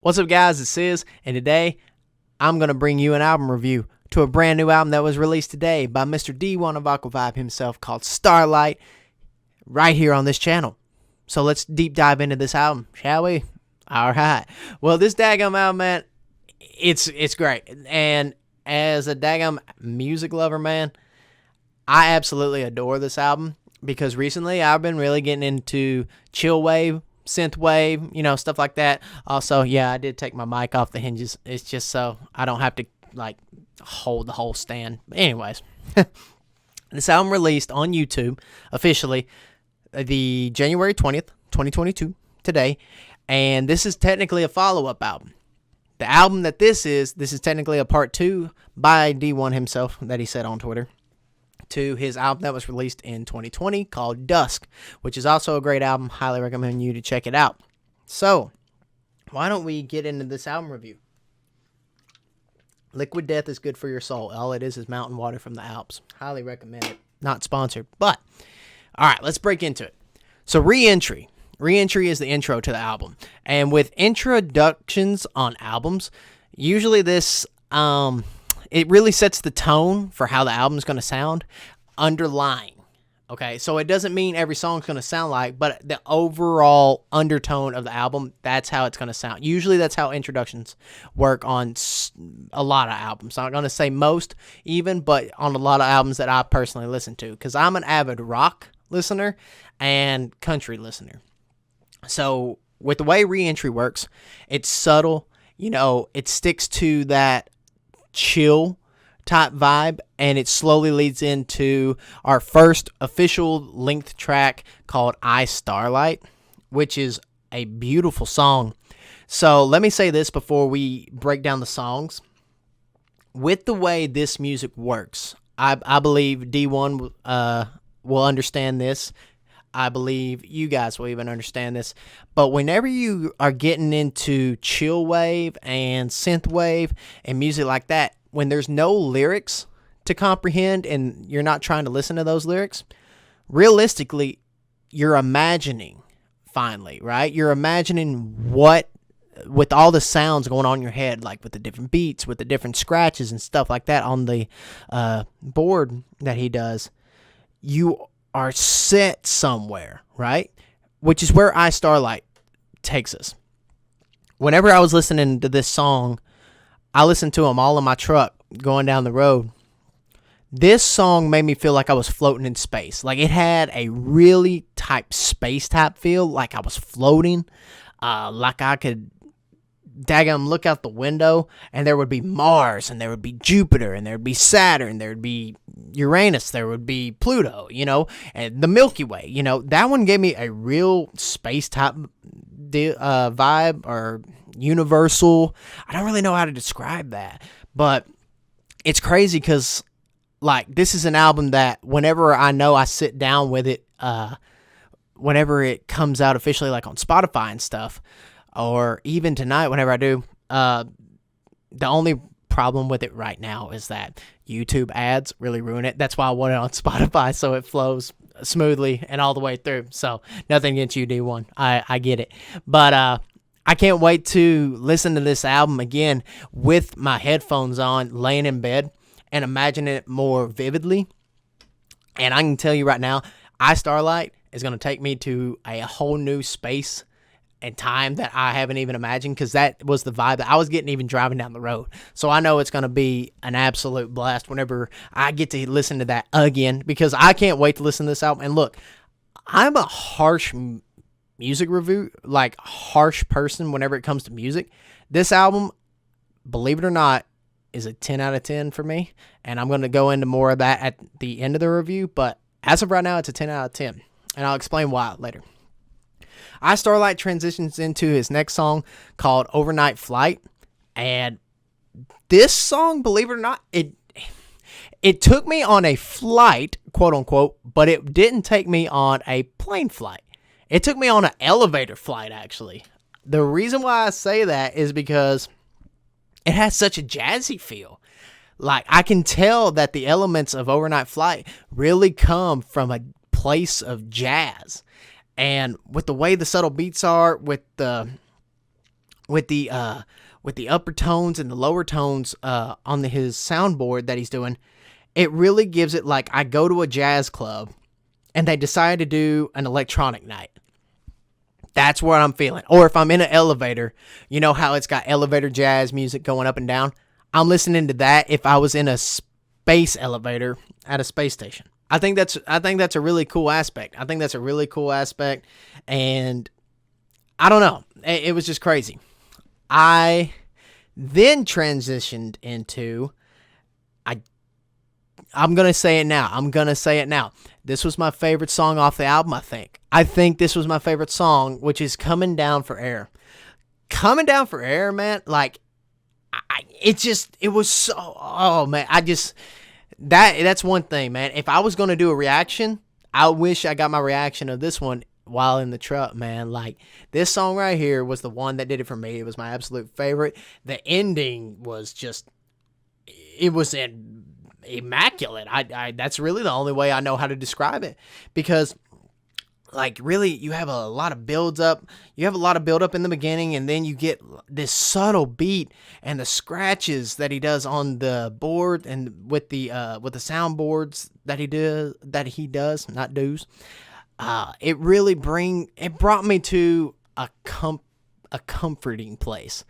What's up, guys? It's Sizz, and today I'm going to bring you an album review to a brand new album that was released today by Mr. D1ofAquavibe himself called Starlite right here on this channel. So let's deep dive into this album, shall we? All right. Well, this daggum album, man, it's great. And as a daggum music lover, man, I absolutely adore this album because recently I've been really getting into chill wave, synth wave, stuff like that. Also, yeah, I did take my mic off the hinges. It's just so I don't have to hold the whole stand. Anyways, this album released on YouTube officially the January 20th, 2022 today, and this is technically a follow-up album. The album that this is technically a part 2 by D1 himself that he said on Twitter to his album that was released in 2020 called Dusk, which is also a great album. Highly recommend you to check it out. So, why don't we get into this album review? Liquid Death is good for your soul. All it is mountain water from the Alps. Highly recommend it. Not sponsored, but all right, let's break into it. So, Reentry. Reentry is the intro to the album. And with introductions on albums, usually this it really sets the tone for how the album's going to sound underlying. Okay, so it doesn't mean every song's going to sound like, but the overall undertone of the album, that's how it's going to sound. Usually that's how introductions work on a lot of albums. I'm not going to say most even, but on a lot of albums that I personally listen to, because I'm an avid rock listener and country listener. So with the way Reentry works, it's subtle. It sticks to that chill type vibe, and it slowly leads into our first official length track called Starlite, which is a beautiful song. So let me say this before we break down the songs. With the way this music works, I believe D1 will understand this. I believe you guys will even understand this. But whenever you are getting into chill wave and synth wave and music like that, when there's no lyrics to comprehend and you're not trying to listen to those lyrics, realistically, you're imagining finally, right? You're imagining what, with all the sounds going on in your head, like with the different beats, with the different scratches and stuff like that on the board that he does, you are set somewhere, right? Which is where Starlite takes us. Whenever I was listening to this song, I listened to them all in my truck going down the road. This song made me feel like I was floating in space. Like it had a really space type feel, like I was floating, like I could look out the window and there would be Mars and there would be Jupiter and there would be Saturn, there would be Uranus, there would be Pluto, and the Milky Way. That one gave me a real space type vibe, or universal. I don't really know how to describe that, but it's crazy because this is an album that whenever I know I sit down with it, whenever it comes out officially on Spotify and stuff, or even tonight whenever I do, the only problem with it right now is that YouTube ads really ruin it. That's why I want it on Spotify, so it flows smoothly and all the way through. So nothing against you, D1. I get it. But I can't wait to listen to this album again with my headphones on, laying in bed, and imagine it more vividly. And I can tell you right now, Starlite is going to take me to a whole new space and time that I haven't even imagined, because that was the vibe that I was getting even driving down the road. So I know it's going to be an absolute blast whenever I get to listen to that again, because I can't wait to listen to this album. And look, I'm a harsh music review, harsh person whenever it comes to music. This album, believe it or not, is a 10 out of 10 for me, and I'm going to go into more of that at the end of the review, but as of right now, it's a 10 out of 10, and I'll explain why later. Starlite transitions into his next song called Overnight Flight, and this song, believe it or not, it took me on a flight, quote unquote, but it didn't take me on a plane flight. It took me on an elevator flight, actually. The reason why I say that is because it has such a jazzy feel. I can tell that the elements of Overnight Flight really come from a place of jazz. And with the way the subtle beats are, with the with the upper tones and the lower tones on his soundboard that he's doing, it really gives it like I go to a jazz club and they decide to do an electronic night. That's what I'm feeling. Or if I'm in an elevator, you know how it's got elevator jazz music going up and down? I'm listening to that if I was in a space elevator at a space station. I think that's a really cool aspect. And I don't know. It was just crazy. I then transitioned into I'm going to say it now. This was my favorite song off the album, I think. I think this was my favorite song, which is Coming Down for Air. Coming Down for Air, man, like, it was so, oh, man, that's one thing, man. If I was going to do a reaction, I wish I got my reaction of this one while in the truck, man. Like, this song right here was the one that did it for me. It was my absolute favorite. The ending was just, it was immaculate. That's really the only way I know how to describe it, because like really you have a lot of build up in the beginning, and then you get this subtle beat and the scratches that he does on the board and with the soundboards that he does, not do's. It brought me to a comforting place,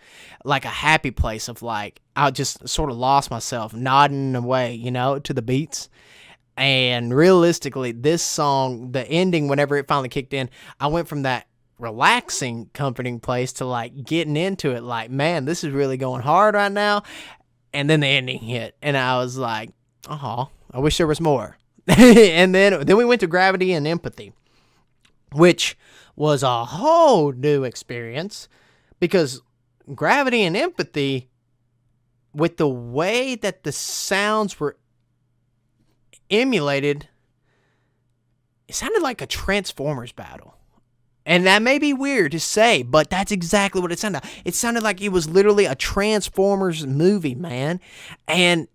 like a happy place of like, I just sort of lost myself nodding away, to the beats. And realistically, this song, the ending, whenever it finally kicked in, I went from that relaxing, comforting place to like getting into it. Like, man, this is really going hard right now. And then the ending hit, and I was like, oh, I wish there was more. And then we went to Gravity and Empathy, which was a whole new experience, because Gravity and Empathy, with the way that the sounds were emulated, it sounded like a Transformers battle. And that may be weird to say, but that's exactly what it sounded like. It sounded like it was literally a Transformers movie, man. And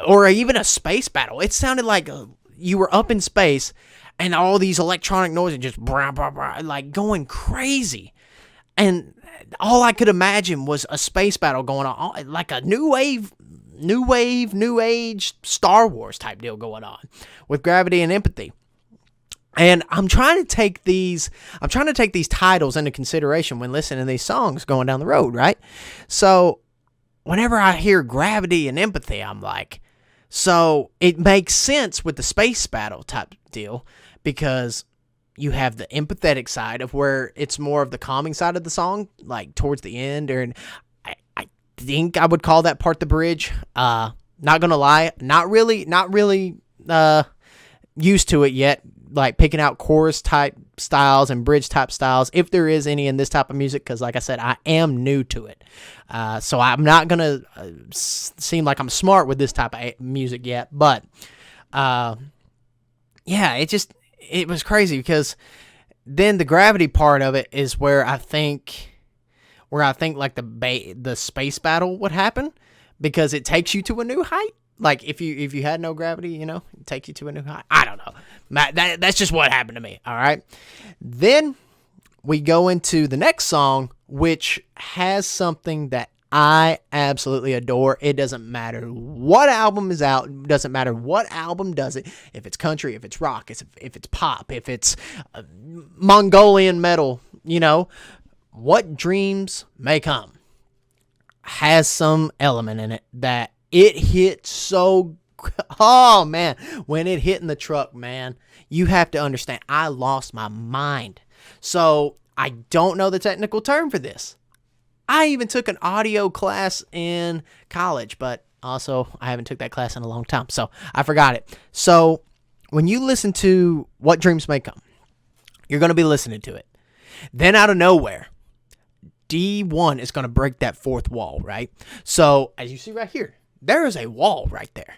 or even a space battle. It sounded like you were up in space and all these electronic noises just brah, brah, brah, like going crazy. And all I could imagine was a space battle going on, like a new age Star Wars type deal going on with Gravity and Empathy. And I'm trying to take these titles into consideration when listening to these songs going down the road, right? So whenever I hear Gravity and Empathy, I'm like, so it makes sense with the space battle type deal, because you have the empathetic side of where it's more of the calming side of the song, like towards the end, or I think I would call that part the bridge. Not gonna lie, not really used to it yet, like picking out chorus type styles and bridge type styles, if there is any in this type of music, because like I said, I am new to it. So I'm not gonna seem like I'm smart with this type of music yet, but yeah, it was crazy, because then the Gravity part of it is where I think like the space battle would happen, because it takes you to a new height. Like if you had no gravity, it takes you to a new height. I don't know. That's just what happened to me. All right. Then we go into the next song, which has something that I absolutely adore. It doesn't matter what album is out. It doesn't matter what album does it. If it's country, if it's rock, if it's pop, if it's Mongolian metal, What Dreams May Come has some element in it that it hit so, oh man, when it hit in the truck, man, you have to understand, I lost my mind. So I don't know the technical term for this. I even took an audio class in college, but also I haven't took that class in a long time, so I forgot it. So when you listen to What Dreams May Come, you're going to be listening to it. Then out of nowhere, D1 is going to break that fourth wall, right? So as you see right here, there is a wall right there.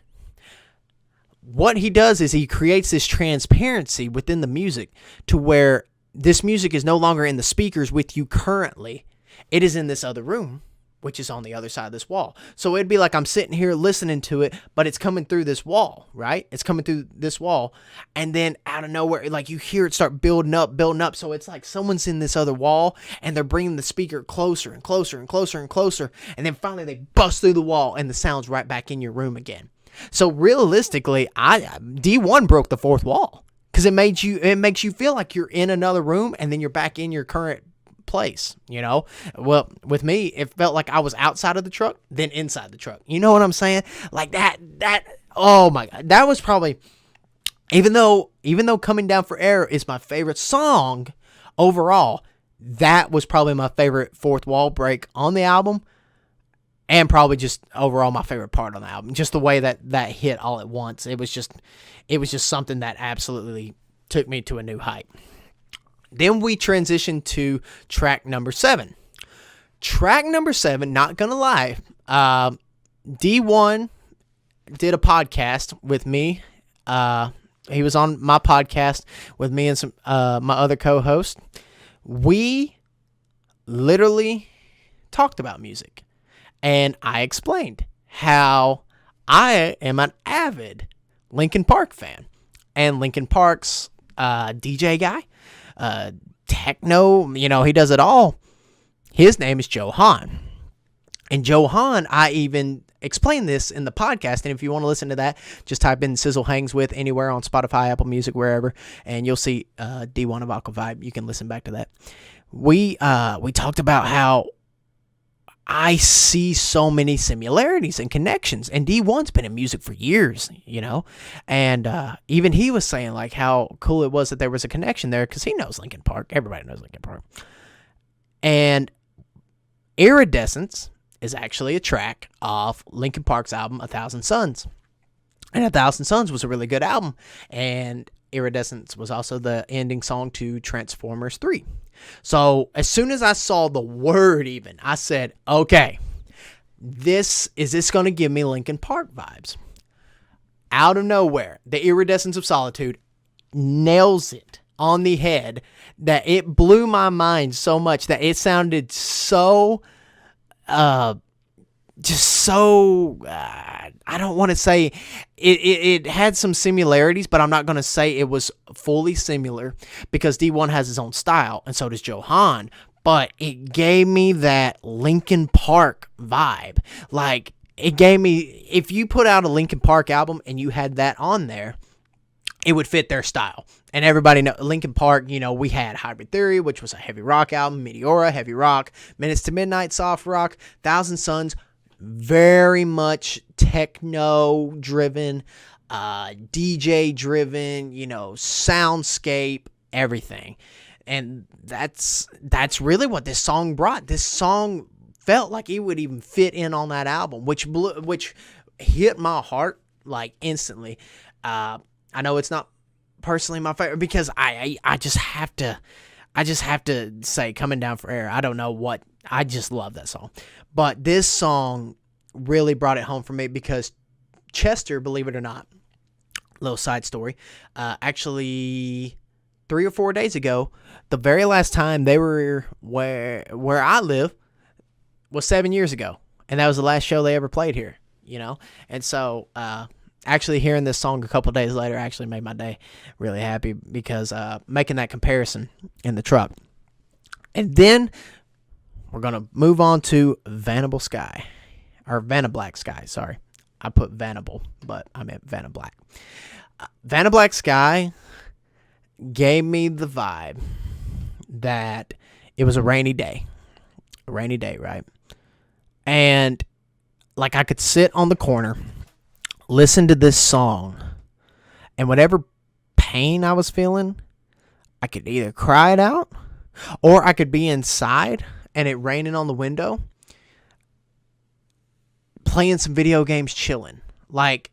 What he does is he creates this transparency within the music to where this music is no longer in the speakers with you currently. It is in this other room which is on the other side of this wall. So it'd be like I'm sitting here listening to it, but it's coming through this wall, right? It's coming through this wall. And then out of nowhere, like you hear it start building up. So it's like someone's in this other wall and they're bringing the speaker closer and closer and closer and closer. And then finally they bust through the wall and the sound's right back in your room again. So realistically, D1 broke the fourth wall because it makes you feel like you're in another room and then you're back in your current place, you know. Well, with me, it felt like I was outside of the truck, then inside the truck. You know what I'm saying? Like that. Oh my God, that was probably, even though Coming Down for Air is my favorite song overall, that was probably my favorite fourth wall break on the album, and probably just overall my favorite part on the album. Just the way that hit all at once. It was just something that absolutely took me to a new height. Then we transitioned to track number 7. Track number 7, not gonna lie, D1 did a podcast with me. He was on my podcast with me and some my other co-host. We literally talked about music, and I explained how I am an avid Linkin Park fan, and Linkin Park's DJ guy, techno, you know, he does it all. His name is Joe Hahn. And Joe Hahn, I even explained this in the podcast, and if you want to listen to that, just type in Sizzle Hangs With anywhere on Spotify, Apple Music, wherever, and you'll see D1ofAquavibe. You can listen back to that. We talked about how I see so many similarities and connections, and D1's been in music for years, you know, and even he was saying like how cool it was that there was a connection there because he knows Linkin Park. Everybody knows Linkin Park. And Iridescence is actually a track off Linkin Park's album 1,000 Suns, and 1,000 Suns was a really good album, and Iridescence was also the ending song to Transformers 3. So as soon as I saw the word even, I said, okay, is this going to give me Linkin Park vibes? Out of nowhere, the Iridescence of Solitude nails it on the head that it blew my mind so much that it sounded so, just so, I don't want to say it had some similarities, but I'm not going to say it was fully similar because D1 has his own style and so does Joe Hahn, but it gave me that Linkin Park vibe. Like it gave me, if you put out a Linkin Park album and you had that on there, it would fit their style. And everybody know Linkin Park, you know, we had Hybrid Theory, which was a heavy rock album, Meteora, heavy rock, Minutes to Midnight, soft rock, 1,000 Suns, very much techno driven, DJ driven, you know, soundscape, everything. And that's really what this song brought. This song felt like it would even fit in on that album, which hit my heart like instantly. I know it's not personally my favorite because I just have to say Coming Down for Air. I don't know what, I just love that song. But this song really brought it home for me because Chester, believe it or not, little side story, actually 3 or 4 days ago, the very last time they were where I live was 7 years ago. And that was the last show they ever played here, you know? And so, actually hearing this song a couple days later actually made my day really happy because making that comparison in the truck. And then we're going to move on to Venom Black Sky, sorry. I put Venable, but I meant Venom Black. Venom Black Sky gave me the vibe that it was a rainy day. A rainy day, right? And like I could sit on the corner, listen to this song, and whatever pain I was feeling, I could either cry it out or I could be inside and it raining on the window, playing some video games, chilling. Like,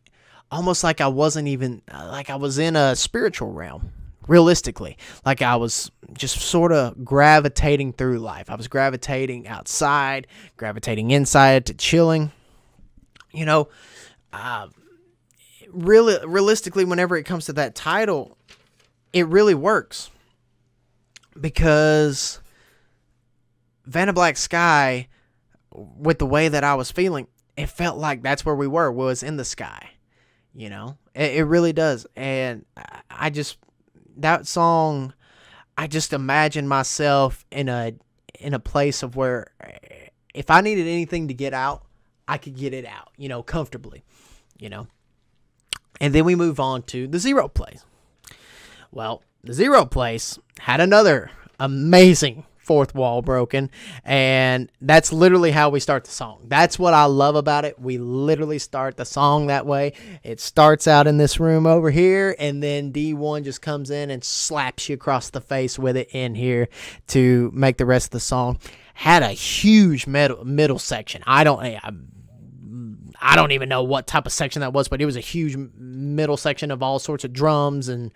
almost like I wasn't even, like I was in a spiritual realm, realistically. Like I was just sort of gravitating through life. I was gravitating outside, gravitating inside to chilling. You know, realistically, whenever it comes to that title, it really works. Because Venom Black Sky with the way that I was feeling, it felt like that's where we were, was in the sky. You know, it really does. And I just, that song, I just imagine myself in a place of where if I needed anything to get out, I could get it out, you know, comfortably, you know. And then we move on to the Zero Place. Well, the Zero Place had another amazing fourth wall broken, and that's literally how we start the song. That's what I love about it. We literally start the song that way. It starts out in this room over here, and then D1 just comes in and slaps you across the face with it in here to make the rest of the song. Had a huge middle section. I don't even know what type of section that was, but it was a huge middle section of all sorts of drums and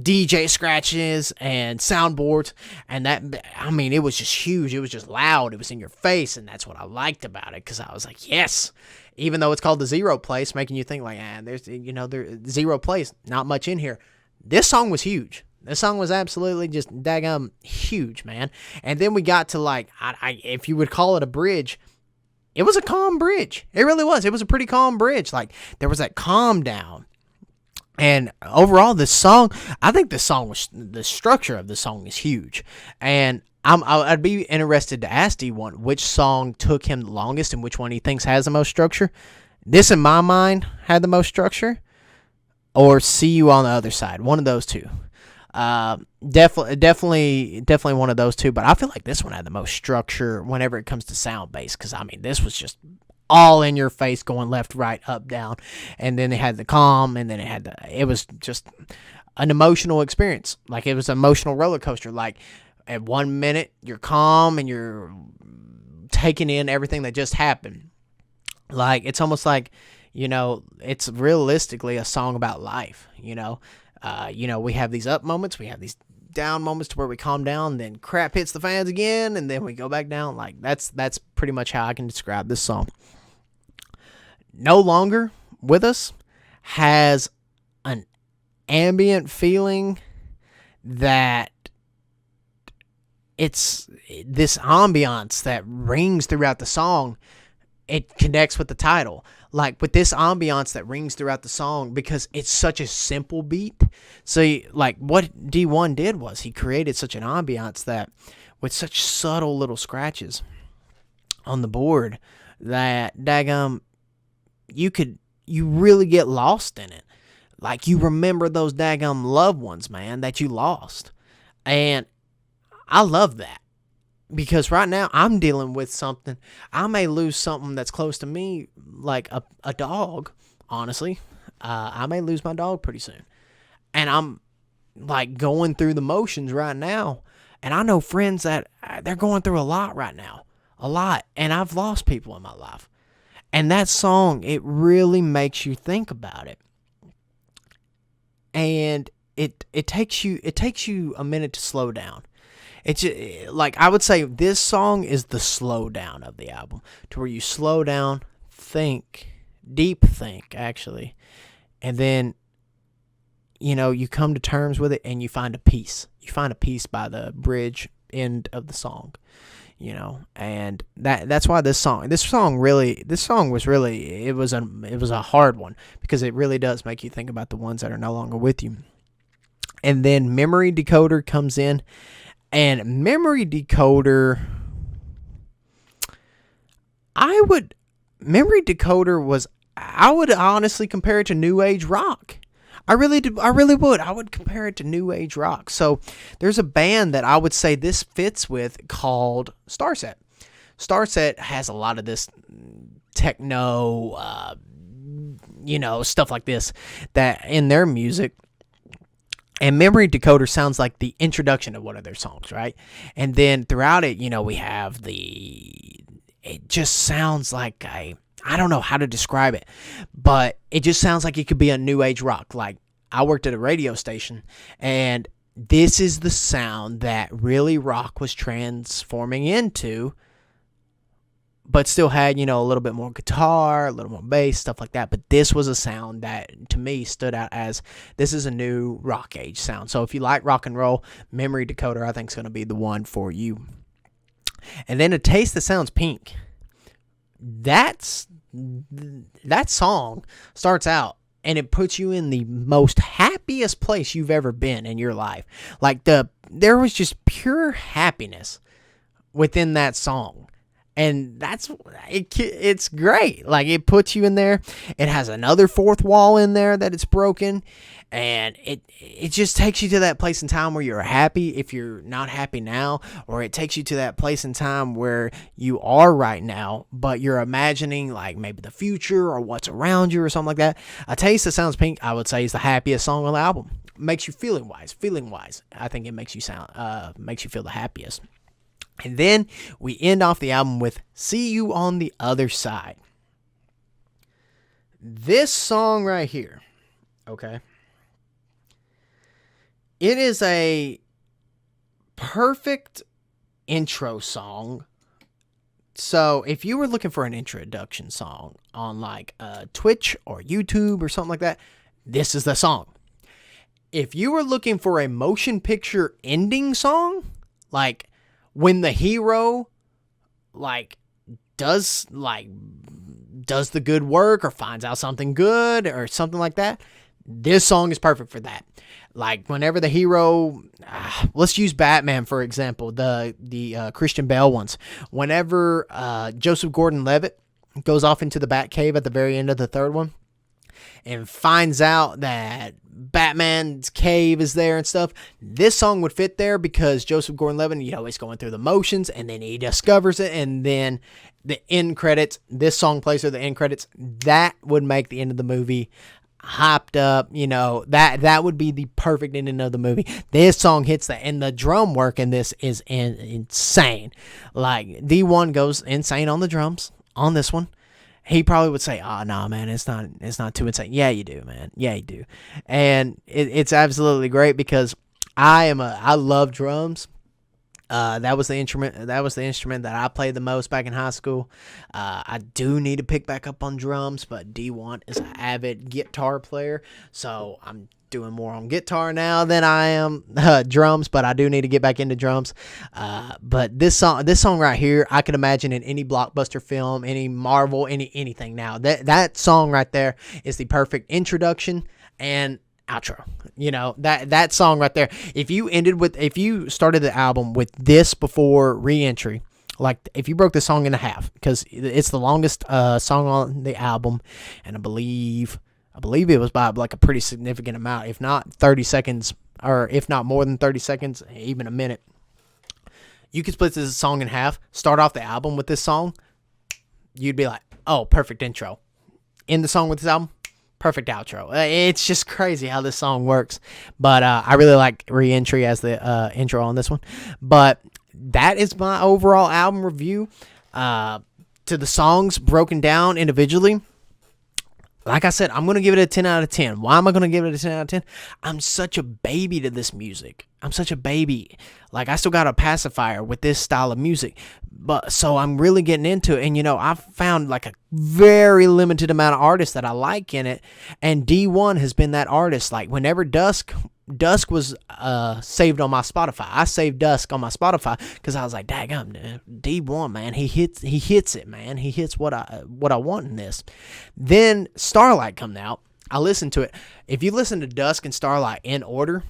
DJ scratches and soundboards. And that, I mean, it was just huge. It was just loud. It was in your face. And that's what I liked about it, because I was like, yes, even though it's called the Zero Place, making you think like, there's, you know, there's Zero Place, not much in here. This song was huge. This song was absolutely just daggum huge, man. And then we got to like, if you would call it a bridge, it was a calm bridge. It really was. It was a pretty calm bridge. Like, there was that calm down. And overall, this song, I think the structure of the song is huge. And I'd be interested to ask D1 which song took him the longest and which one he thinks has the most structure. This, in my mind, had the most structure. Or See You on the Other Side. One of those two. Definitely one of those two, but I feel like this one had the most structure whenever it comes to sound bass, because I mean, this was just all in your face, going left, right, up, down, and then it had the calm, and then it was just an emotional experience. Like, it was an emotional roller coaster. Like, at 1 minute you're calm and you're taking in everything that just happened. Like, it's almost like, you know, it's realistically a song about life, you know. We have these up moments, we have these down moments to where we calm down, then crap hits the fans again, and then we go back down. Like, that's pretty much how I can describe this song. No Longer With Us has an ambient feeling that it's this ambiance that rings throughout the song. It connects with the title. Like, with this ambiance that rings throughout the song, because it's such a simple beat. So, like, what D1 did was he created such an ambiance that with such subtle little scratches on the board that daggum, you really get lost in it. Like, you remember those daggum loved ones, man, that you lost. And I love that. Because right now, I'm dealing with something. I may lose something that's close to me, like a dog, honestly. I may lose my dog pretty soon. And I'm, like, going through the motions right now. And I know friends that they're going through a lot right now. A lot. And I've lost people in my life. And that song, it really makes you think about it. And it takes you a minute to slow down. It's like, I would say this song is the slow down of the album, to where you slow down, deep think, actually, and then, you know, you come to terms with it and you find a peace. You find a peace by the bridge end of the song, you know, and that's why this song was really, it was a hard one, because it really does make you think about the ones that are no longer with you. And then Memory Decoder comes in. And Memory Decoder, I would honestly compare it to New Age rock. I really would. I would compare it to New Age rock. So there's a band that I would say this fits with called Starset. Starset has a lot of this techno, stuff like this that in their music. And Memory Decoder sounds like the introduction of one of their songs, right? And then throughout it, we have it just sounds like I don't know how to describe it, but it just sounds like it could be a new age rock. Like, I worked at a radio station, and this is the sound that really rock was transforming into, but still had, a little bit more guitar, a little more bass, stuff like that. But this was a sound that, to me, stood out as this is a new rock age sound. So if you like rock and roll, Memory Decoder, I think, is going to be the one for you. And then A Taste That Sounds Pink. That song starts out and it puts you in the most happiest place you've ever been in your life. Like there was just pure happiness within that song. And it's great. Like, it puts you in there. It has another fourth wall in there that it's broken. And it just takes you to that place in time where you're happy if you're not happy now. Or it takes you to that place in time where you are right now, but you're imagining, like, maybe the future or what's around you or something like that. A Taste That Sounds Pink, I would say, is the happiest song on the album. Makes you feeling wise. I think it makes you feel the happiest. And then we end off the album with See You on the Other Side. This song right here, okay, it is a perfect intro song. So if you were looking for an introduction song on like Twitch or YouTube or something like that, this is the song. If you were looking for a motion picture ending song, like when the hero does the good work or finds out something good or something like that, this song is perfect for that. Like whenever the hero, let's use Batman for example, the Christian Bale ones. Whenever Joseph Gordon-Levitt goes off into the Batcave at the very end of the third one and finds out that Batman's cave is there and stuff, this song would fit there because Joseph Gordon-Levitt, he's going through the motions and then he discovers it, and then the end credits, this song plays through the end credits. That would make the end of the movie hyped up, that would be the perfect ending of the movie. This song hits that, and the drum work in this is insane. Like, D1 goes insane on the drums on this one. He probably would say, "Oh no, man, it's not too insane." Yeah, you do, man. Yeah, you do. And it's absolutely great because I love drums. That was the instrument that I played the most back in high school. I do need to pick back up on drums, but D1 is an avid guitar player, so I'm doing more on guitar now than I am drums, but I do need to get back into drums. But this song right here, I can imagine in any blockbuster film, any Marvel, anything now. That song right there is the perfect introduction and outro. That song right there. If you started the album with this before Reentry, like if you broke the song in half, because it's the longest song on the album, and I believe it was by like a pretty significant amount, if not 30 seconds, or if not more than 30 seconds, even a minute. You could split this song in half, start off the album with this song, you'd be like, oh, perfect intro. End the song with this album, perfect outro. It's just crazy how this song works. But I really like Reentry as the intro on this one. But that is my overall album review. To the songs broken down individually, like I said, I'm going to give it a 10 out of 10. Why am I going to give it a 10 out of 10? I'm such a baby to this music. I'm such a baby. Like, I still got a pacifier with this style of music. But so I'm really getting into it. And, I've found like a very limited amount of artists that I like in it. And D1 has been that artist. Like, whenever Dusk was saved on my Spotify. I saved Dusk on my Spotify because I was like, daggum, D1, man, he hits it, man. He hits what I want in this. Then Starlite come out. I listened to it. If you listen to Dusk and Starlite in order,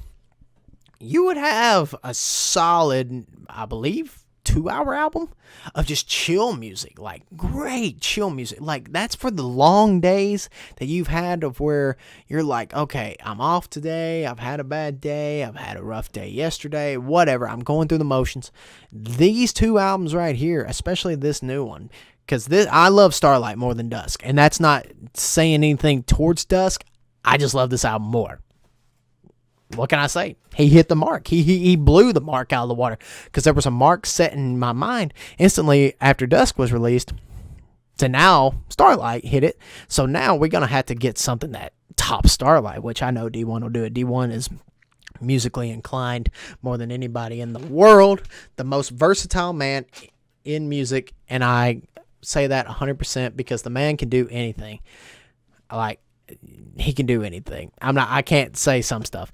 you would have a solid, I believe, 2-hour album of just chill music, like great chill music. Like, that's for the long days that you've had of where you're like, okay, I'm off today, I've had a bad day, I've had a rough day yesterday, whatever, I'm going through the motions. These two albums right here, especially this new one, because I love Starlight more than Dusk, and that's not saying anything towards Dusk. I just love this album more. What can I say? He hit the mark. He blew the mark out of the water, because there was a mark set in my mind instantly after Dusk was released to now Starlight hit it. So now we're going to have to get something that tops Starlight, which I know D1 will do it. D1 is musically inclined more than anybody in the world, the most versatile man in music, and I say that 100% because the man can do anything. Like, he can do anything. I can't say some stuff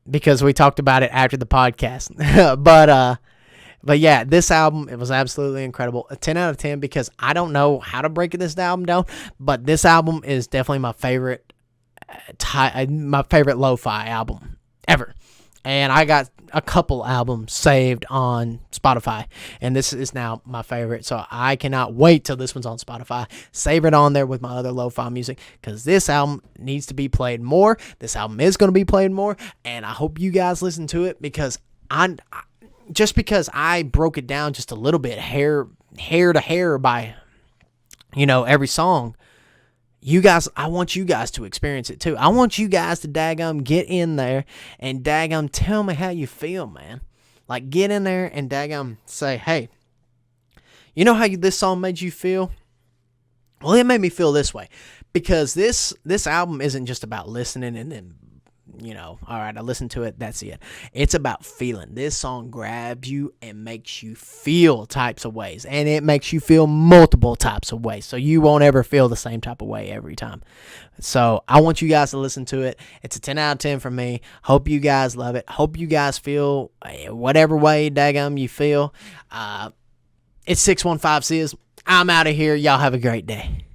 because we talked about it after the podcast. But But yeah, this album, it was absolutely incredible. A 10 out of 10 because I don't know how to break this album down, but this album is definitely my favorite lo-fi album ever. And I got a couple albums saved on Spotify, and this is now my favorite. So I cannot wait till this one's on Spotify. Save it on there with my other lo-fi music because this album needs to be played more. This album is going to be played more, and I hope you guys listen to it because just because I broke it down just a little bit, hair to hair by, every song, I want you guys to experience it too. I want you guys to daggum get in there and daggum tell me how you feel, man. Like, get in there and daggum say, hey, you know how this song made you feel? Well, it made me feel this way. Because this album isn't just about listening and then, all right, I listened to it, that's it. It's about feeling. This song grabs you and makes you feel types of ways. And it makes you feel multiple types of ways. So you won't ever feel the same type of way every time. So I want you guys to listen to it. It's a 10 out of 10 for me. Hope you guys love it. Hope you guys feel whatever way daggum you feel. It's 615 Sizz. I'm out of here. Y'all have a great day.